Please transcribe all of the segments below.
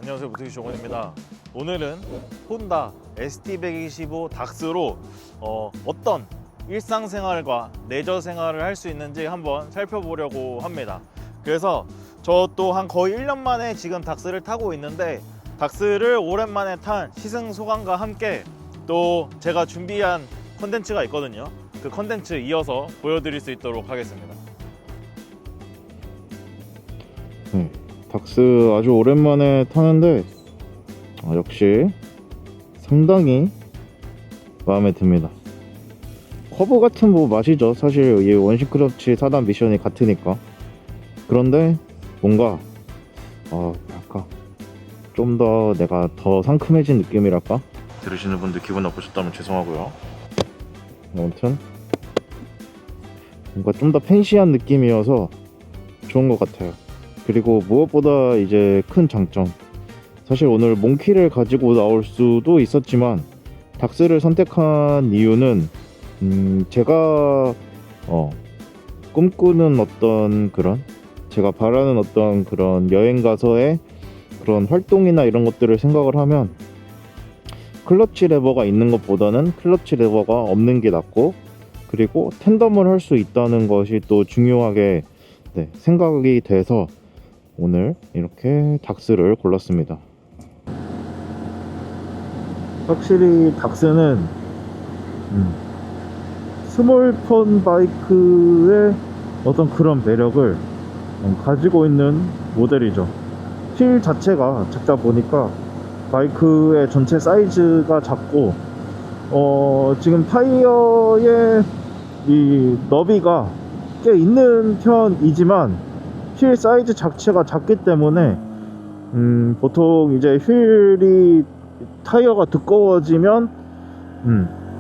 안녕하세요, 무트기 조건입니다. 오늘은 혼다 ST125 닥스로 어떤 일상생활과 레저 생활을 할 수 있는지 한번 살펴보려고 합니다. 그래서 저 또 한 거의 1년 만에 지금 닥스를 타고 있는데, 닥스를 오랜만에 탄 시승 소감과 함께 또 제가 준비한 컨텐츠가 있거든요. 그 컨텐츠 이어서 보여드릴 수 있도록 하겠습니다. 닥스 아주 오랜만에 타는데 역시 상당히 마음에 듭니다. 커브 같은 맛이죠. 사실 이 원심 클러치 4단 미션이 같으니까. 그런데 뭔가 약간 좀 더 내가 더 상큼해진 느낌이랄까? 들으시는 분들 기분 나쁘셨다면 죄송하고요. 아무튼 뭔가 좀 더 팬시한 느낌이어서 좋은 것 같아요. 그리고 무엇보다 이제 큰 장점, 사실 오늘 몽키를 가지고 나올 수도 있었지만 닥스를 선택한 이유는 제가 꿈꾸는 어떤 그런, 제가 바라는 어떤 그런 여행 가서의 그런 활동이나 이런 것들을 생각을 하면 클러치 레버가 있는 것보다는 클러치 레버가 없는 게 낫고, 그리고 텐덤을 할 수 있다는 것이 또 중요하게 생각이 돼서 오늘 이렇게 닥스를 골랐습니다. 확실히 닥스는 스몰폰 바이크의 어떤 그런 매력을 가지고 있는 모델이죠. 휠 자체가 작다 보니까 바이크의 전체 사이즈가 작고, 지금 타이어의 이 너비가 꽤 있는 편이지만 휠 사이즈 자체가 작기 때문에 보통 이제 휠이 타이어가 두꺼워지면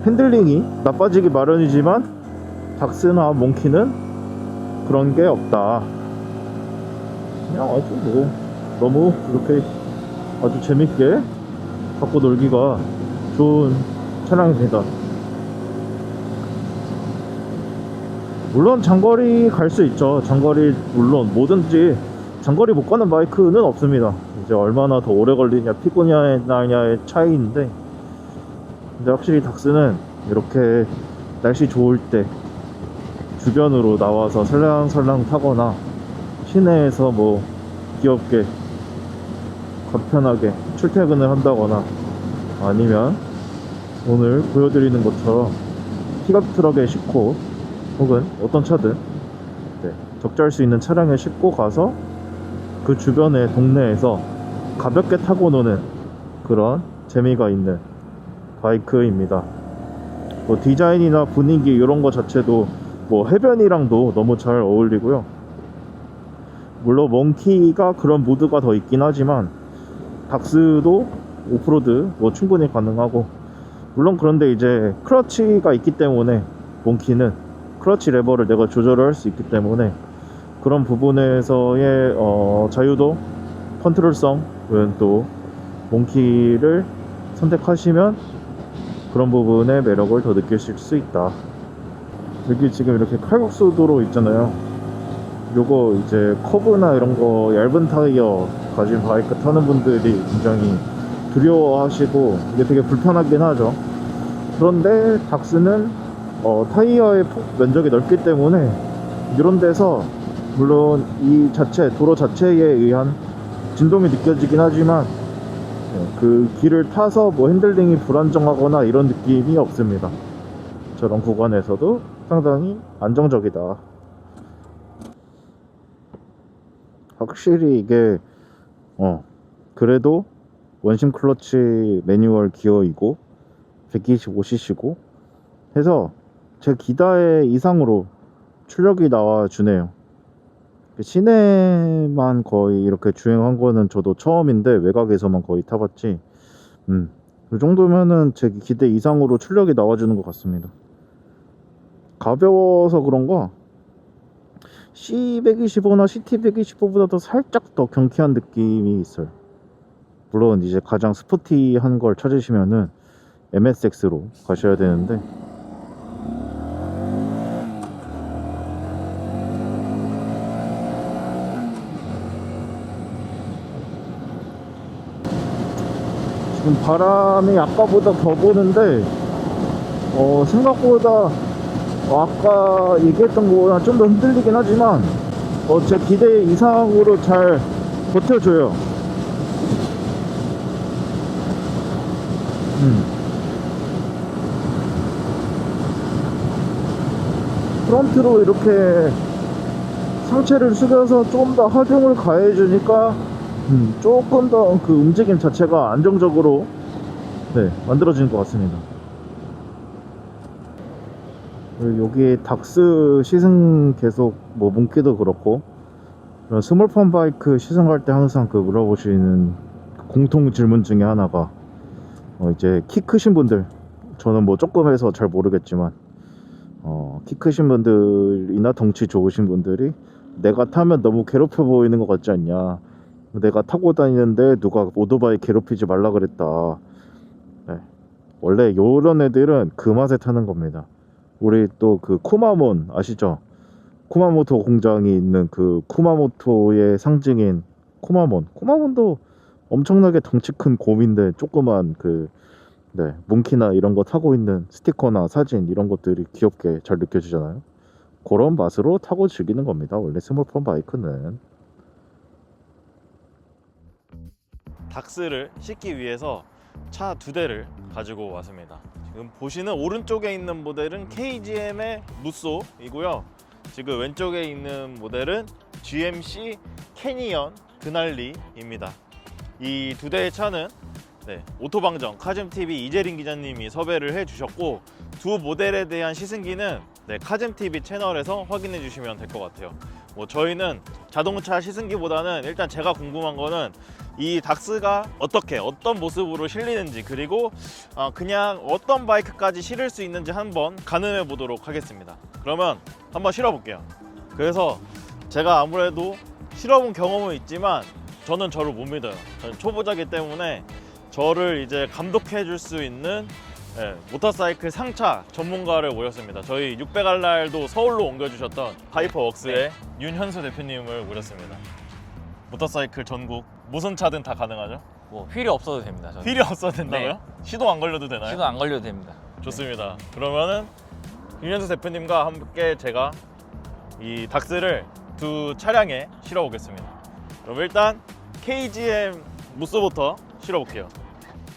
핸들링이 나빠지기 마련이지만 닥스나 몽키는 그런 게 없다. 그냥 아주 너무 이렇게 아주 재밌게 갖고 놀기가 좋은 차량입니다. 물론 장거리 갈 수 있죠. 장거리 물론 뭐든지 장거리 못 가는 바이크는 없습니다. 이제 얼마나 더 오래 걸리냐 피곤하냐의 차이인데, 근데 확실히 닥스는 이렇게 날씨 좋을 때 주변으로 나와서 설랑설랑 타거나 시내에서 귀엽게 간편하게 출퇴근을 한다거나, 아니면 오늘 보여드리는 것처럼 픽업 트럭에 싣고 혹은 어떤 차든 적재할 수 있는 차량에 싣고 가서 그 주변의 동네에서 가볍게 타고 노는 그런 재미가 있는 바이크입니다. 디자인이나 분위기 이런 거 자체도 해변이랑도 너무 잘 어울리고요. 물론 몽키가 그런 무드가 더 있긴 하지만 닥스도 오프로드 충분히 가능하고, 물론 그런데 이제 클러치가 있기 때문에 몽키는 클러치 레버를 내가 조절을 할 수 있기 때문에 그런 부분에서의 자유도, 컨트롤성은 또 몽키를 선택하시면 그런 부분의 매력을 더 느끼실 수 있다. 여기 지금 이렇게 칼국수 도로 있잖아요. 요거 이제 커브나 이런 거 얇은 타이어 가진 바이크 타는 분들이 굉장히 두려워하시고 이게 되게 불편하긴 하죠. 그런데 닥스는 타이어의 면적이 넓기 때문에 이런 데서 물론 이 도로 자체에 의한 진동이 느껴지긴 하지만 그 길을 타서 핸들링이 불안정하거나 이런 느낌이 없습니다. 저런 구간에서도 상당히 안정적이다. 확실히 이게 그래도 원심 클러치 매뉴얼 기어이고 125cc고 해서 제 기대 이상으로 출력이 나와주네요. 시내만 거의 이렇게 주행한 거는 저도 처음인데 외곽에서만 거의 타봤지, 이 정도면은 제 기대 이상으로 출력이 나와주는 것 같습니다. 가벼워서 그런가 C125나 CT125보다도 살짝 더 경쾌한 느낌이 있어요. 물론 이제 가장 스포티한 걸 찾으시면은 MSX로 가셔야 되는데, 지금 바람이 아까보다 더 부는데 생각보다 아까 얘기했던 거보다 좀 더 흔들리긴 하지만 제 기대 이상으로 잘 버텨줘요. 프론트로 이렇게 상체를 숙여서 좀 더 하중을 가해주니까 조금 더 그 움직임 자체가 안정적으로 만들어지는 것 같습니다. 그리고 여기 닥스 시승 계속 뭐 몽키도 그렇고 이런 스몰폰 바이크 시승 갈 때 항상 그 물어보시는 공통 질문 중에 하나가 이제 키 크신 분들, 저는 뭐 조금 해서 잘 모르겠지만 키 크신 분들이나 덩치 좋으신 분들이 내가 타면 너무 괴롭혀 보이는 것 같지 않냐, 내가 타고 다니는데 누가 오토바이 괴롭히지 말라 그랬다. 원래 요런 애들은 그 맛에 타는 겁니다. 우리 또 그 쿠마몬 아시죠? 쿠마모토 공장이 있는 그 쿠마모토의 상징인 쿠마몬도 엄청나게 덩치 큰 곰인데 조그만 몽키나 이런 거 타고 있는 스티커나 사진 이런 것들이 귀엽게 잘 느껴지잖아요. 그런 맛으로 타고 즐기는 겁니다, 원래 스몰폰 바이크는. 닥스를 싣기 위해서 차 2대를 가지고 왔습니다. 지금 보시는 오른쪽에 있는 모델은 KGM의 무쏘이고요. 지금 왼쪽에 있는 모델은 GMC 캐니언 그날리입니다. 이 2대의 차는 오토방정 카즘TV 이재린 기자님이 섭외를 해주셨고, 두 모델에 대한 시승기는 카즘TV 채널에서 확인해 주시면 될 것 같아요. 뭐 저희는 자동차 시승기보다는 일단 제가 궁금한 거는 이 닥스가 어떤 모습으로 실리는지, 그리고 그냥 어떤 바이크까지 실을 수 있는지 한번 가늠해 보도록 하겠습니다. 그러면 한번 실어 볼게요. 그래서 제가 아무래도 실어본 경험은 있지만 저는 저를 못 믿어요. 저는 초보자이기 때문에 저를 이제 감독해 줄 수 있는 모터사이클 상차 전문가를 모셨습니다. 저희 600알날도 서울로 옮겨주셨던 파이퍼웍스의 윤현수 대표님을 모셨습니다. 모터사이클 전국 무슨 차든 다 가능하죠? 뭐 휠이 없어도 됩니다. 저는. 휠이 없어도 된다고요? 시동 안 걸려도 되나요? 시동 안 걸려도 됩니다. 좋습니다. 그러면은 윤현수 대표님과 함께 제가 이 닥스를 두 차량에 실어 보겠습니다. 그럼 일단 KGM 무쏘부터 실어 볼게요.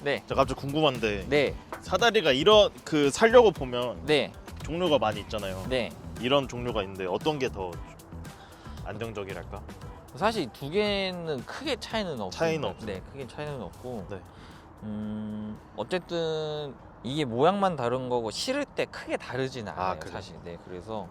네. 저 갑자기 궁금한데 네. 사다리가 이런 살려고 보면 네. 종류가 많이 있잖아요. 네. 이런 종류가 있는데 어떤 게 더 안정적이랄까? 사실 두 개는 크게 차이는 없어요. 차이는 없어요. 네, 크게 차이는 없고. 네. 어쨌든 이게 모양만 다른 거고 실을 때 크게 다르진 않아요. 그래요? 사실. 네, 그래서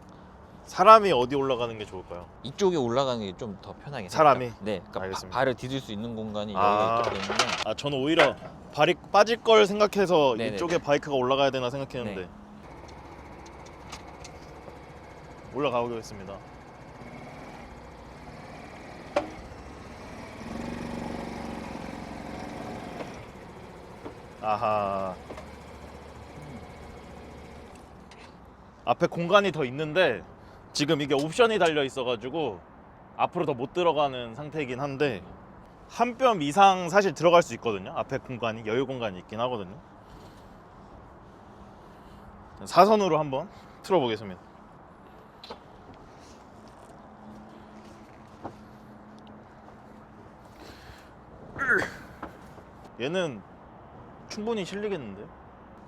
사람이 어디 올라가는 게 좋을까요? 이쪽에 올라가는 게 좀 더 편하게. 사람이? 생겨요. 네, 그러니까 알겠습니다. 발을 디딜 수 있는 공간이 여기가 있기 때문에. 저는 오히려 발이 빠질 걸 생각해서 네네네. 이쪽에 바이크가 올라가야 되나 생각했는데 올라가 보겠습니다. 아하. 앞에 공간이 더 있는데 지금 이게 옵션이 달려 있어가지고 앞으로 더 못 들어가는 상태이긴 한데 한 뼘 이상 사실 들어갈 수 있거든요. 앞에 공간이 여유 공간이 있긴 하거든요. 사선으로 한번 틀어보겠습니다. 얘는 충분히 실리겠는데?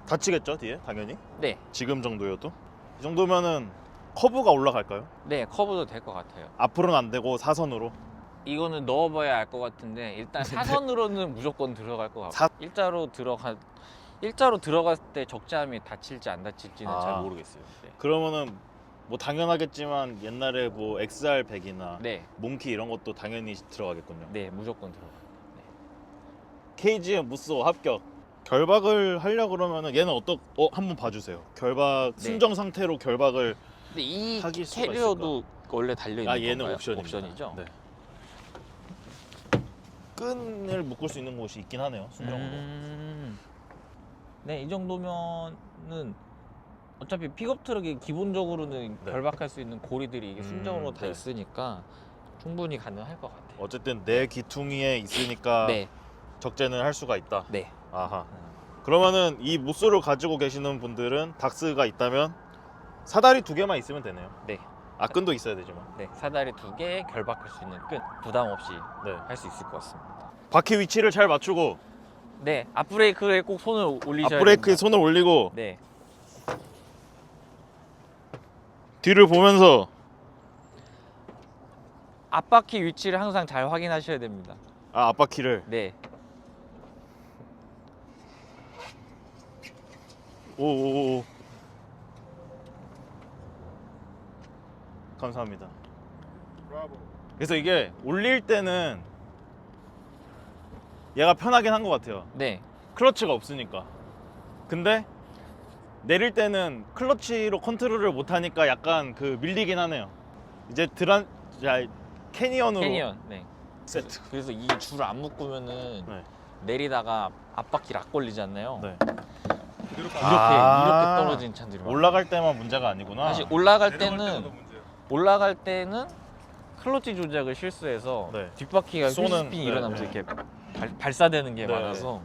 다치겠죠 뒤에 당연히? 네. 지금 정도여도? 이 정도면은 커브가 올라갈까요? 네, 커브도 될 것 같아요. 앞으로는 안 되고 사선으로? 이거는 넣어봐야 알 것 같은데 일단 사선으로는 무조건 들어갈 것 같고 일자로 들어갔을 때 적재함이 다칠지 안 다칠지는 잘 모르겠어요. 네. 그러면은 뭐 당연하겠지만 옛날에 뭐 XR100이나 네, 몽키 이런 것도 당연히 들어가겠군요. 네, 무조건 들어가. KGM 무쏘 합격. 결박을 하려고 그러면은 얘는 한번 봐주세요. 결박 순정 상태로 결박을 근데 이 하길 수가 캐리어도 원래 달려 있는 건가요? 얘는 옵션입니다. 옵션이죠. 네. 끈을 묶을 수 있는 곳이 있긴 하네요. 순정으로. 네, 이 정도면은 어차피 픽업 트럭이 기본적으로는 네. 결박할 수 있는 고리들이 이게 순정으로 다 네. 있으니까 충분히 가능할 것 같아요. 어쨌든 내 기퉁이에 있으니까 네, 적재는 할 수가 있다. 네. 아하. 그러면은 이 무쏘를 가지고 계시는 분들은 닥스가 있다면 사다리 2개만 있으면 되네요. 네. 아, 끈도 있어야 되지만. 네, 사다리 2개 결박할 수 있는 끈 부담 없이 네. 할 수 있을 것 같습니다. 바퀴 위치를 잘 맞추고 네, 앞브레이크에 꼭 손을 올리셔야 앞브레이크에 됩니다. 손을 올리고 네, 뒤를 보면서 앞바퀴 위치를 항상 잘 확인하셔야 됩니다. 아, 앞바퀴를 네, 오오오. 감사합니다. 그래서 이게 올릴 때는 얘가 편하긴 한 것 같아요. 네, 클러치가 없으니까. 근데 내릴 때는 클러치로 컨트롤을 못하니까 약간 그 밀리긴 하네요. 이제 캐니언으로 캐니언. 네. 세트. 그래서 이 줄 안 묶으면은 네. 내리다가 앞바퀴 락 걸리지 않나요? 네. 이렇게 아. 이렇게 떨어지는 차들이 많아요. 올라갈 때만 문제가 아니구나. 사실 올라갈 때는 클러치 조작을 실수해서 네. 뒷바퀴가 쏘는, 휘스핀이 네, 일어나면서 네. 이렇게 발사되는 게 네. 많아서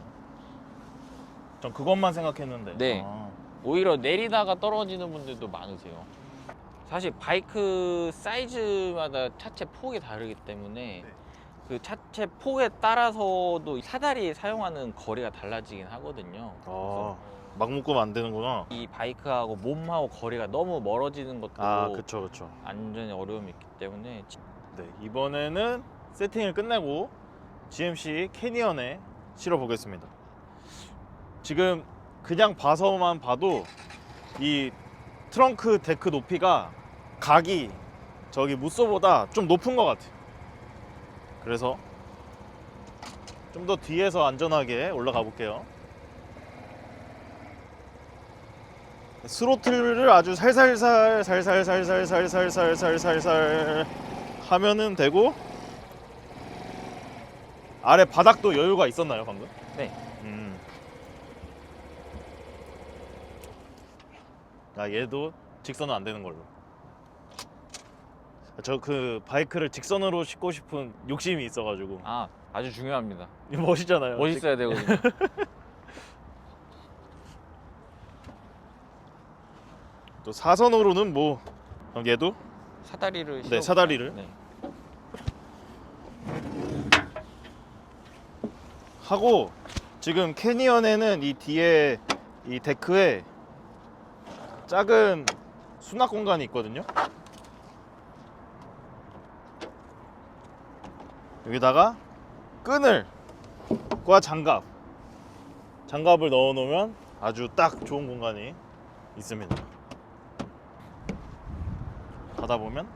전 그것만 생각했는데. 네. 아. 오히려 내리다가 떨어지는 분들도 많으세요. 사실 바이크 사이즈마다 차체 폭이 다르기 때문에 그 차체 폭에 따라서도 사다리 사용하는 거리가 달라지긴 하거든요. 아, 막 묶으면 안 되는구나. 이 바이크하고 몸하고 거리가 너무 멀어지는 것도 아, 그쵸 그쵸. 안전에 어려움이 있기 때문에 네, 이번에는 세팅을 끝내고 GMC 캐니언에 실어 보겠습니다. 지금 그냥 봐서만 봐도 이 트렁크 데크 높이가 각이 저기 무쏘보다 좀 높은 것 같아요. 그래서 좀 더 뒤에서 안전하게 올라가 볼게요. 스로틀을 아주 살살살 하면은 되고, 아래 바닥도 여유가 있었나요 방금? 네. 아, 얘도 직선은 안 되는 걸로. 저 그 바이크를 직선으로 싣고 싶은 욕심이 있어가지고. 아주 중요합니다. 멋있잖아요. 멋있어야 되거든요. 또 사선으로는 뭐 그럼 얘도 사다리를 네, 사다리를. 네. 하고, 지금 캐니언에는 이 뒤에 이 데크에 작은 수납 공간이 있거든요. 여기다가 끈과 장갑을 넣어 놓으면 아주 딱 좋은 공간이 있습니다. 가다 보면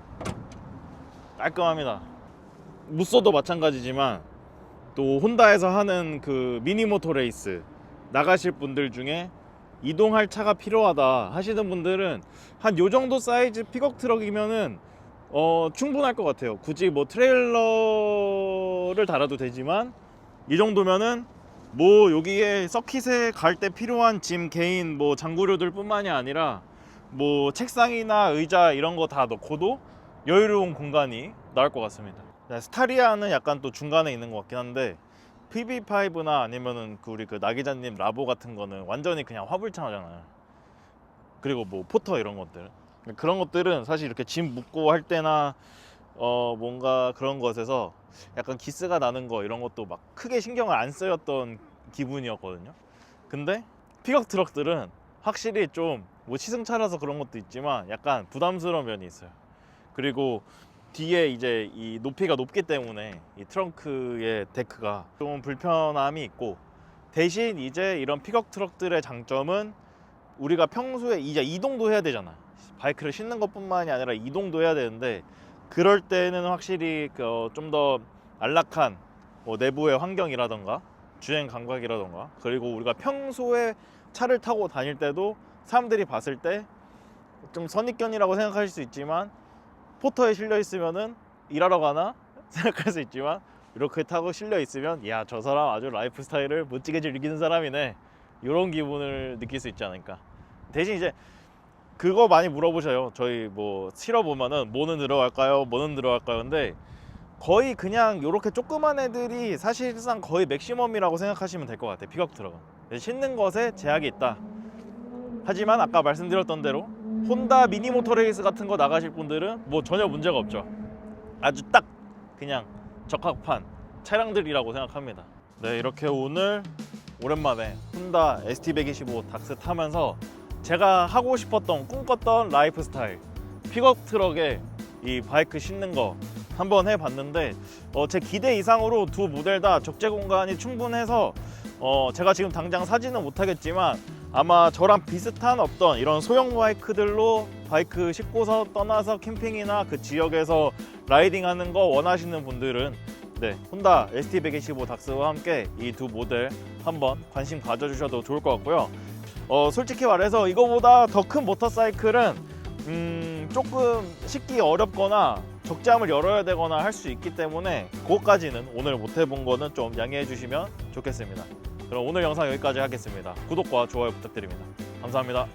깔끔합니다. 무쏘도 마찬가지지만 또 혼다에서 하는 그 미니모토 레이스 나가실 분들 중에 이동할 차가 필요하다 하시는 분들은 한 요 정도 사이즈 픽업 트럭이면은 충분할 것 같아요. 굳이 뭐 트레일러를 달아도 되지만 이 정도면은 뭐 여기에 서킷에 갈 때 필요한 짐, 개인 뭐 장구류들 뿐만이 아니라 뭐 책상이나 의자 이런 거 다 넣고도 여유로운 공간이 나올 것 같습니다. 스타리아는 약간 또 중간에 있는 것 같긴 한데, PB5나 아니면은 우리 그 나기자님 라보 같은 거는 완전히 그냥 화불차잖아요. 그리고 뭐 포터 이런 것들, 그런 것들은 사실 이렇게 짐 묶고 할 때나 뭔가 그런 것에서 약간 기스가 나는 거 이런 것도 막 크게 신경을 안 쓰였던 기분이었거든요. 근데 픽업 트럭들은 확실히 좀 뭐 시승차라서 그런 것도 있지만 약간 부담스러운 면이 있어요. 그리고 뒤에 이제 이 높이가 높기 때문에 이 트렁크의 데크가 좀 불편함이 있고, 대신 이제 이런 픽업 트럭들의 장점은 우리가 평소에 이제 이동도 해야 되잖아. 바이크를 싣는 것뿐만이 아니라 이동도 해야 되는데, 그럴 때는 확실히 좀 더 안락한 뭐 내부의 환경이라던가 주행 감각이라던가, 그리고 우리가 평소에 차를 타고 다닐 때도 사람들이 봤을 때 좀 선입견이라고 생각하실 수 있지만, 포터에 실려 있으면은 일하러 가나 생각할 수 있지만, 이렇게 타고 실려 있으면 야, 저 사람 아주 라이프 스타일을 멋지게 즐기는 사람이네, 이런 기분을 느낄 수 있지 않을까. 대신 이제 그거 많이 물어보셔요. 저희 뭐 실어 보면은 뭐는 들어갈까요, 뭐는 들어갈까요. 근데 거의 그냥 이렇게 조그만 애들이 사실상 거의 맥시멈이라고 생각하시면 될 것 같아요. 픽업 트럭은 싣는 것에 제약이 있다. 하지만 아까 말씀드렸던 대로 혼다 미니 모터레이스 같은 거 나가실 분들은 뭐 전혀 문제가 없죠. 아주 딱 그냥 적합한 차량들이라고 생각합니다. 네, 이렇게 오늘 오랜만에 혼다 ST125 닥스 타면서 제가 하고 싶었던 꿈꿨던 라이프 스타일 픽업 트럭에 이 바이크 싣는 거 한번 해봤는데 제 기대 이상으로 두 모델 다 적재 공간이 충분해서 제가 지금 당장 사지는 못하겠지만 아마 저랑 비슷한 어떤 이런 소형 바이크들로 바이크 싣고서 떠나서 캠핑이나 그 지역에서 라이딩하는 거 원하시는 분들은 네, 혼다 ST125 닥스와 함께 이 두 모델 한번 관심 가져주셔도 좋을 것 같고요. 솔직히 말해서 이거보다 더 큰 모터사이클은 조금 싣기 어렵거나 적재함을 열어야 되거나 할 수 있기 때문에 그것까지는 오늘 못 해본 거는 좀 양해해 주시면 좋겠습니다. 그럼 오늘 영상 여기까지 하겠습니다. 구독과 좋아요 부탁드립니다. 감사합니다.